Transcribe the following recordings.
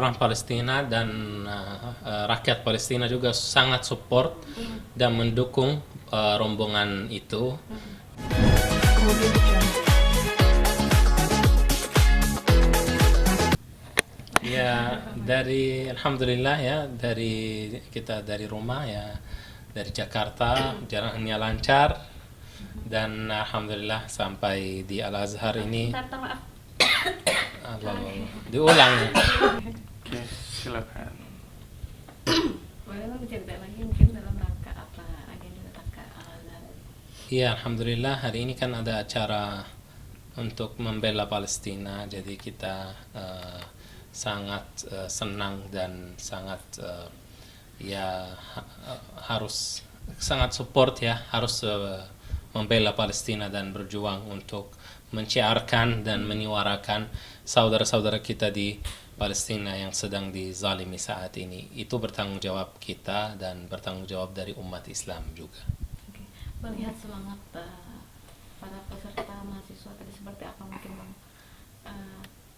Orang Palestina dan rakyat Palestina juga sangat support dan mendukung rombongan itu. Ya, alhamdulillah ya, dari rumah ya, dari Jakarta jalannya lancar dan alhamdulillah sampai di Al Azhar ini. Maaf. Allah, diulang ya. Oke, silakan. Boleh dong cerita lagi mungkin dalam rangka apa agenda datang ke Al Azhar? Iya, alhamdulillah hari ini kan ada acara untuk membela Palestina, jadi kita sangat senang dan sangat harus sangat support ya, harus membela Palestina dan berjuang untuk menciarkan dan menyuarakan saudara-saudara kita di Palestina yang sedang dizalimi saat ini. Itu bertanggung jawab kita dan bertanggung jawab dari umat Islam juga. Oke. Melihat semangat para peserta mahasiswa tadi seperti apa mungkin Bang?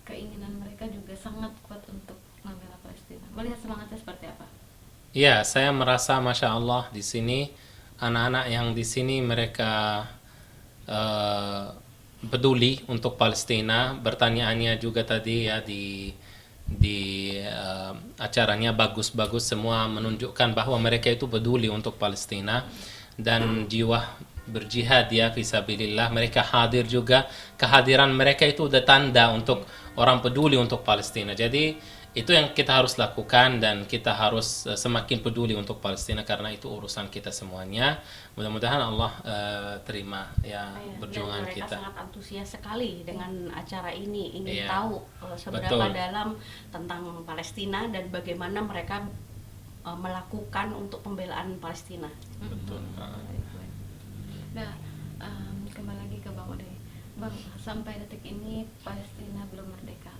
Keinginan mereka juga sangat kuat untuk membela Palestina. Melihat semangatnya seperti apa? Ya, saya merasa masya Allah di sini anak-anak yang di sini mereka peduli untuk Palestina. Pertanyaannya juga tadi ya di acaranya bagus-bagus, semua menunjukkan bahwa mereka itu peduli untuk Palestina dan jiwa berjihad ya fisabilillah. Mereka hadir juga, kehadiran mereka itu udah tanda untuk orang peduli untuk Palestina. Jadi itu yang kita harus lakukan dan kita harus semakin peduli untuk Palestina karena itu urusan kita semuanya. Mudah-mudahan Allah terima ya perjuangan mereka kita. Sangat antusias sekali dengan acara ini, ingin Iya. tahu seberapa Betul. dalam tentang Palestina dan bagaimana mereka melakukan untuk pembelaan Palestina. Betul. Nah, kembali lagi ke Bang Ode. Bang, sampai detik ini Palestina belum merdeka.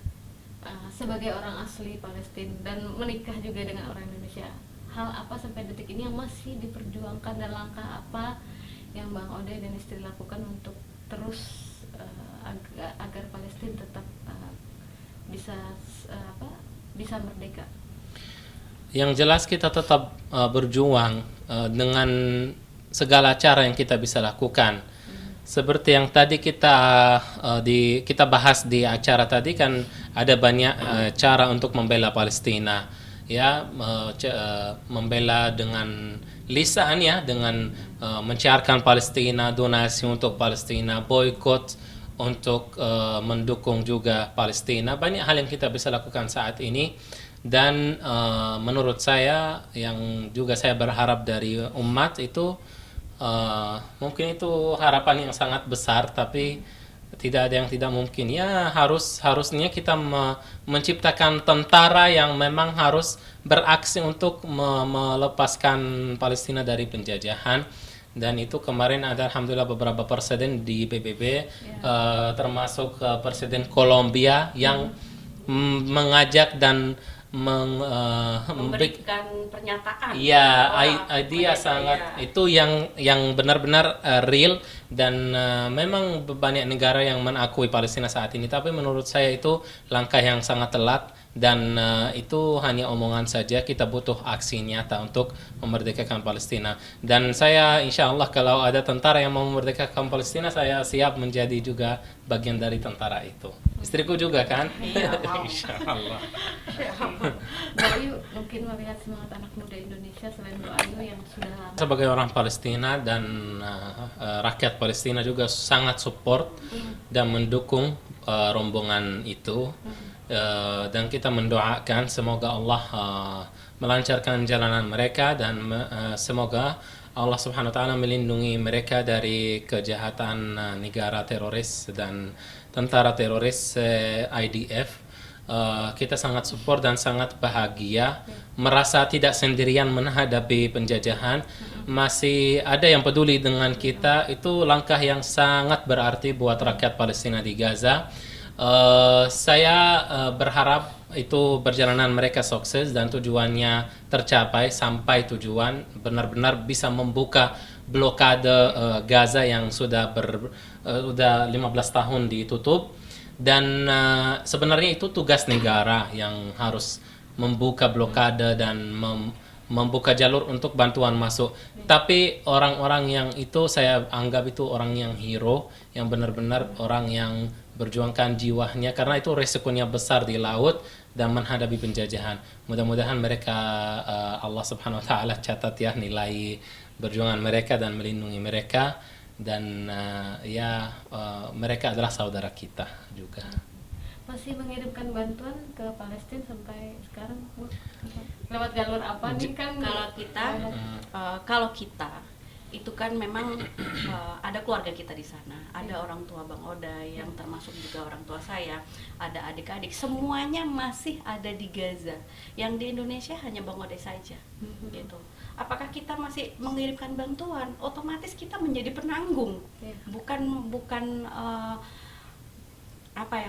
Sebagai orang asli Palestina dan menikah juga dengan orang Indonesia, hal apa sampai detik ini yang masih diperjuangkan dan langkah apa yang Bang Ode dan istri lakukan untuk terus agar Palestina tetap bisa merdeka? Yang jelas kita tetap berjuang dengan segala cara yang kita bisa lakukan. Seperti yang tadi kita bahas di acara tadi kan ada banyak cara untuk membela Palestina ya, membela dengan lisan ya, dengan menciarkan Palestina, donasi untuk Palestina, boykot untuk mendukung juga Palestina. Banyak hal yang kita bisa lakukan saat ini dan menurut saya yang juga saya berharap dari umat itu mungkin itu harapan yang sangat besar, tapi tidak ada yang tidak mungkin ya. Harusnya kita menciptakan tentara yang memang harus beraksi untuk melepaskan Palestina dari penjajahan. Dan itu kemarin ada alhamdulillah beberapa presiden di PBB termasuk Presiden Kolombia yang mengajak dan Memberikan pernyataan. Iya, bahwa idea mereka, sangat ya, itu yang benar-benar real dan memang banyak negara yang mengakui Palestina saat ini. Tapi menurut saya itu langkah yang sangat telat dan itu hanya omongan saja. Kita butuh aksi nyata untuk memerdekakan Palestina. Dan saya insya Allah kalau ada tentara yang mau memerdekakan Palestina, saya siap menjadi juga bagian dari tentara itu. Istriku juga kan? Iya, mau. Insya Allah. Bang Ayu mungkin melihat semangat anak muda Indonesia selain Bang Ayu yang sudah lama. Sebagai orang Palestina dan rakyat Palestina juga sangat support dan mendukung rombongan itu. Dan kita mendoakan semoga Allah melancarkan jalanan mereka dan semoga Allah Subhanahu wa taala melindungi mereka dari kejahatan negara teroris dan tentara teroris IDF. Kita sangat support dan sangat bahagia merasa tidak sendirian menghadapi penjajahan. Masih ada yang peduli dengan kita, itu langkah yang sangat berarti buat rakyat Palestina di Gaza. Saya berharap itu perjalanan mereka sukses dan tujuannya tercapai sampai tujuan benar-benar bisa membuka blokade Gaza yang sudah 15 tahun ditutup. Dan sebenarnya itu tugas negara yang harus membuka blokade dan membuka jalur untuk bantuan masuk. Tapi orang-orang yang itu saya anggap itu orang yang hero, yang benar-benar orang yang berjuangkan jiwanya, karena itu resikonya besar di laut dan menghadapi penjajahan. Mudah-mudahan mereka Allah Subhanahu wa taala catat ya nilai perjuangan mereka dan melindungi mereka, dan mereka adalah saudara kita juga. Masih mengirimkan bantuan ke Palestina sampai sekarang, Bu? Lewat jalur apa nih kan? Kalau kita itu kan memang ada keluarga kita di sana, ada orang tua Bang Oda yang termasuk juga orang tua saya, ada adik-adik, semuanya masih ada di Gaza. Yang di Indonesia hanya Bang Oda saja, gitu. Apakah kita masih mengirimkan bantuan? Otomatis kita menjadi penanggung, bukan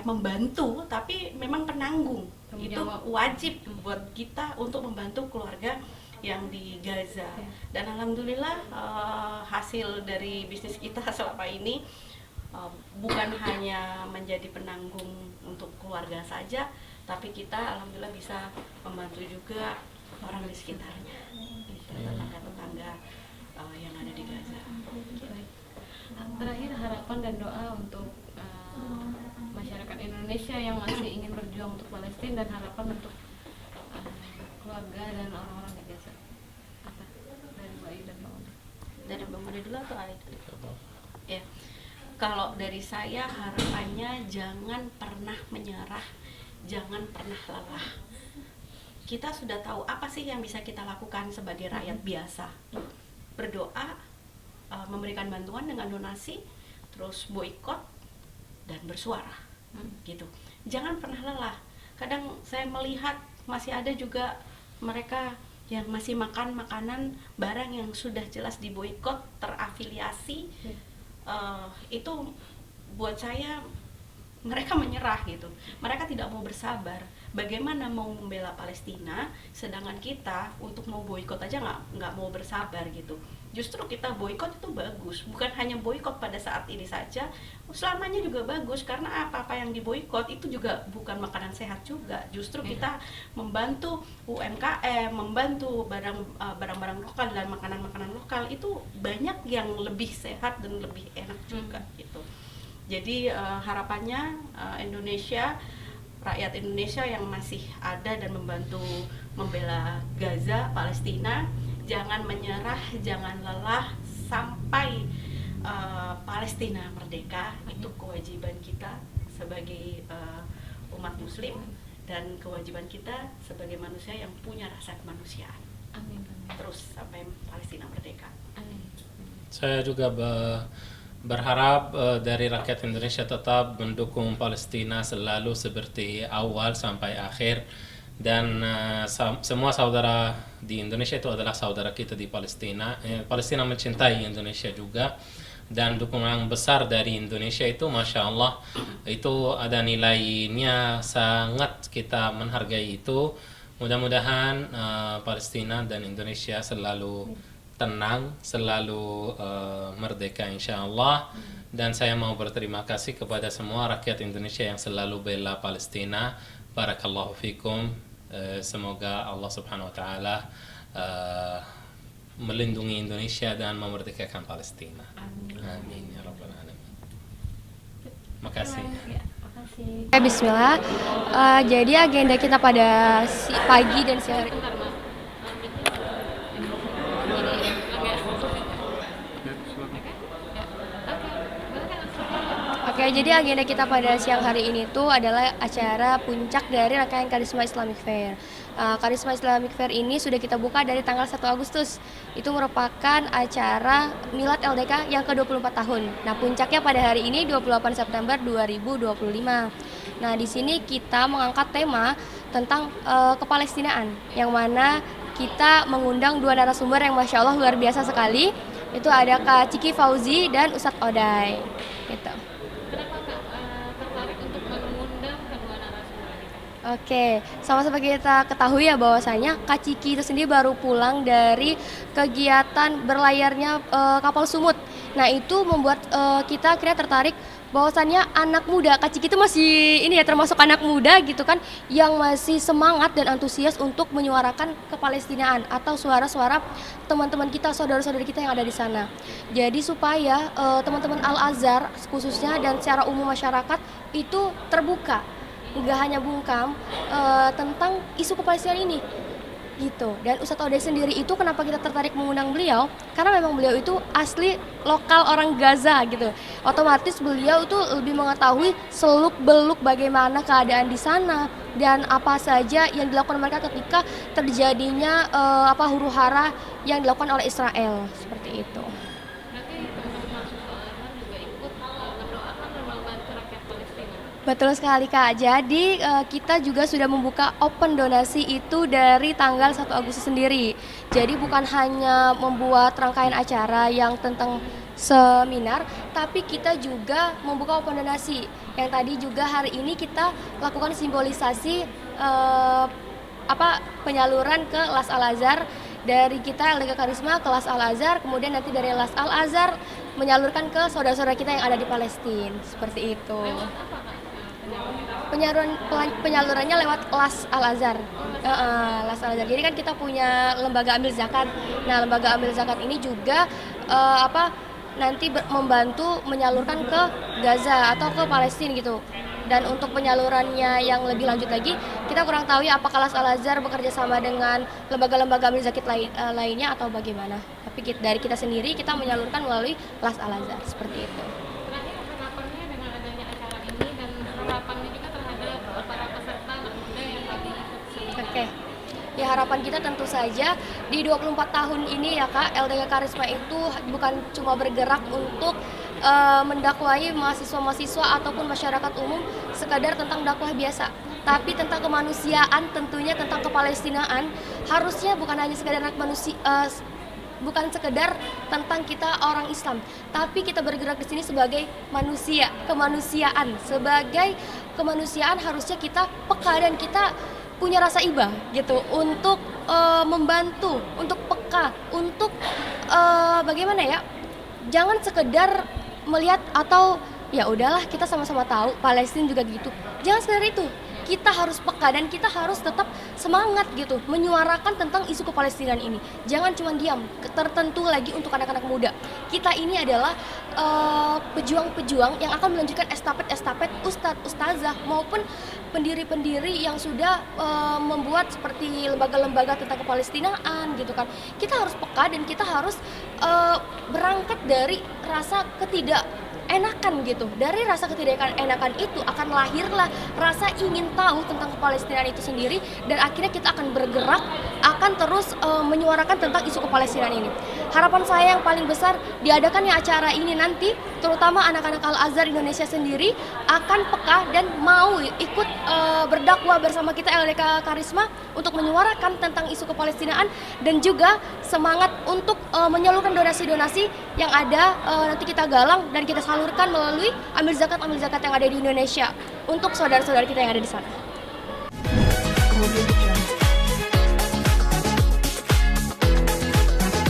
membantu, tapi memang penanggung. Itu wajib buat kita untuk membantu keluarga yang di Gaza. Dan alhamdulillah hasil dari bisnis kita selama ini bukan hanya menjadi penanggung untuk keluarga saja, tapi kita alhamdulillah bisa membantu juga orang di sekitarnya, tetangga-tetangga yang ada di Gaza. Terakhir, harapan dan doa untuk masyarakat Indonesia yang masih ingin berjuang untuk Palestina, dan harapan untuk keluarga dan orang-orang di Gaza. Apa dari Mbak Ayu dan Bang Oda? Dari Bang Oda dulu atau Ayu? Ya, kalau dari saya harapannya jangan pernah menyerah, jangan pernah lelah. Kita sudah tahu apa sih yang bisa kita lakukan sebagai rakyat biasa. Berdoa, memberikan bantuan dengan donasi, terus boikot dan bersuara, gitu. Jangan pernah lelah. Kadang saya melihat masih ada juga mereka yang masih makan makanan barang yang sudah jelas diboikot, terafiliasi. Itu buat saya mereka menyerah, gitu. Mereka tidak mau bersabar. Bagaimana mau membela Palestina, sedangkan kita untuk mau boikot aja nggak mau bersabar, gitu. Justru kita boikot itu bagus, bukan hanya boikot pada saat ini saja, selamanya juga bagus, karena apa-apa yang diboikot itu juga bukan makanan sehat juga. Justru kita membantu UMKM, membantu barang-barang lokal dan makanan-makanan lokal itu banyak yang lebih sehat dan lebih enak juga, gitu. Jadi harapannya Indonesia, rakyat Indonesia yang masih ada dan membantu membela Gaza, Palestina, jangan menyerah, jangan lelah sampai Palestina merdeka. Itu kewajiban kita sebagai umat muslim dan kewajiban kita sebagai manusia yang punya rasa kemanusiaan. Amin. Terus sampai Palestina merdeka. Amin. Saya juga berharap dari rakyat Indonesia tetap mendukung Palestina selalu seperti awal sampai akhir, dan semua saudara di Indonesia itu adalah saudara kita di Palestina. Palestina mencintai Indonesia juga, dan dukungan besar dari Indonesia itu Masya Allah itu ada nilainya, sangat kita menghargai itu. Mudah-mudahan Palestina dan Indonesia selalu tenang, selalu merdeka insya Allah. Dan saya mau berterima kasih kepada semua rakyat Indonesia yang selalu bela Palestina. Barakallahu fikum. Semoga Allah Subhanahu wa taala melindungi Indonesia dan memerdekakan Palestina. Amin ya rabbal alamin. Makasih. Makasih. Bismillah. Jadi agenda kita pada pagi dan siang hari. Oke, jadi agenda kita pada siang hari ini tuh adalah acara puncak dari rangkaian Karisma Islamic Fair. Karisma Islamic Fair ini sudah kita buka dari tanggal 1 Agustus. Itu merupakan acara Milad LDK yang ke-24 tahun. Nah, puncaknya pada hari ini 28 September 2025. Nah, di sini kita mengangkat tema tentang kepalestinaan, yang mana kita mengundang dua narasumber yang Masya Allah luar biasa sekali. Itu ada Kak Ciki Fauzi dan Ustadz Oday. Gitu. Kenapa Kak tertarik untuk mengundang kedua narasumber ini? Oke, sama-sama kita ketahui ya bahwasanya Kak Ciki itu sendiri baru pulang dari kegiatan berlayarnya kapal sumut. Nah, itu membuat kita akhirnya tertarik bahwasannya anak muda, Kak Ciki itu masih ini ya, termasuk anak muda gitu kan, yang masih semangat dan antusias untuk menyuarakan kepalestinaan atau suara-suara teman-teman kita, saudara-saudari kita yang ada di sana. Jadi supaya teman-teman Al-Azhar khususnya dan secara umum masyarakat itu terbuka, nggak hanya bungkam tentang isu kepalestinaan ini gitu. Dan Ustadz Ode sendiri itu kenapa kita tertarik mengundang beliau, karena memang beliau itu asli lokal orang Gaza gitu. Otomatis beliau itu lebih mengetahui seluk-beluk bagaimana keadaan di sana dan apa saja yang dilakukan mereka ketika terjadinya huru-hara yang dilakukan oleh Israel, seperti itu. Berarti teman-teman mahasiswa Al-Azhar juga ikut mendoakan dan membantu rakyat Palestina. Betul sekali Kak, jadi kita juga sudah membuka open donasi itu dari tanggal 1 Agustus sendiri. Jadi bukan hanya membuat rangkaian acara yang tentang seminar, tapi kita juga membuka open donasi. Yang tadi juga hari ini kita lakukan simbolisasi penyaluran ke Las Al-Azhar. Dari kita LDK Karisma ke Las Al-Azhar, kemudian nanti dari Las Al-Azhar menyalurkan ke saudara-saudara kita yang ada di Palestina, seperti itu. Lewat apa Kak? Penyalurannya lewat Las Al-Azhar. Las Al-Azhar. Jadi kan kita punya lembaga amil zakat. Nah, lembaga amil zakat ini juga nanti membantu menyalurkan ke Gaza atau ke Palestina gitu. Dan untuk penyalurannya yang lebih lanjut lagi, kita kurang tahu ya apakah Las Al-Azhar bekerja sama dengan lembaga-lembaga amil zakat lainnya atau bagaimana. Tapi dari kita sendiri kita menyalurkan melalui Las Al-Azhar, seperti itu. Terakhir harapannya dengan adanya acara ini dan harapannya juga terhadap para peserta anak muda yang tadi ikut seminar. Oke. Ya harapan kita tentu saja di 24 tahun ini ya Kak, LDK Karisma itu bukan cuma bergerak untuk mendakwai mahasiswa-mahasiswa ataupun masyarakat umum sekadar tentang dakwah biasa, tapi tentang kemanusiaan, tentunya tentang kepalestinaan. Harusnya bukan hanya sekadar bukan sekedar tentang kita orang Islam, tapi kita bergerak di sini sebagai manusia, kemanusiaan. Sebagai kemanusiaan harusnya kita peka dan kita punya rasa iba gitu untuk membantu, untuk peka, untuk bagaimana ya? Jangan sekedar melihat atau ya udahlah kita sama-sama tahu Palestina juga gitu. Jangan sekedar itu. Kita harus peka dan kita harus tetap semangat gitu menyuarakan tentang isu kepalestinaan ini. Jangan cuma diam, tertentu lagi untuk anak-anak muda. Kita ini adalah pejuang-pejuang yang akan melanjutkan estafet-estafet ustadz-ustazah maupun pendiri-pendiri yang sudah membuat seperti lembaga-lembaga tentang kepalestinaan gitu kan. Kita harus peka dan kita harus berangkat dari rasa enakan gitu. Dari rasa ketidakenakan itu akan lahirlah rasa ingin tahu tentang kepalestinaan itu sendiri, dan akhirnya kita akan bergerak, akan terus menyuarakan tentang isu kepalestinaan ini. Harapan saya yang paling besar diadakannya acara ini nanti, terutama anak-anak Al-Azhar Indonesia sendiri akan peka dan mau ikut berdakwah bersama kita LDK Karisma untuk menyuarakan tentang isu kepalestinaan, dan juga semangat untuk menyalurkan donasi-donasi yang ada nanti kita galang dan kita salurkan melalui amil zakat yang ada di Indonesia untuk saudara-saudara kita yang ada di sana. Kemudian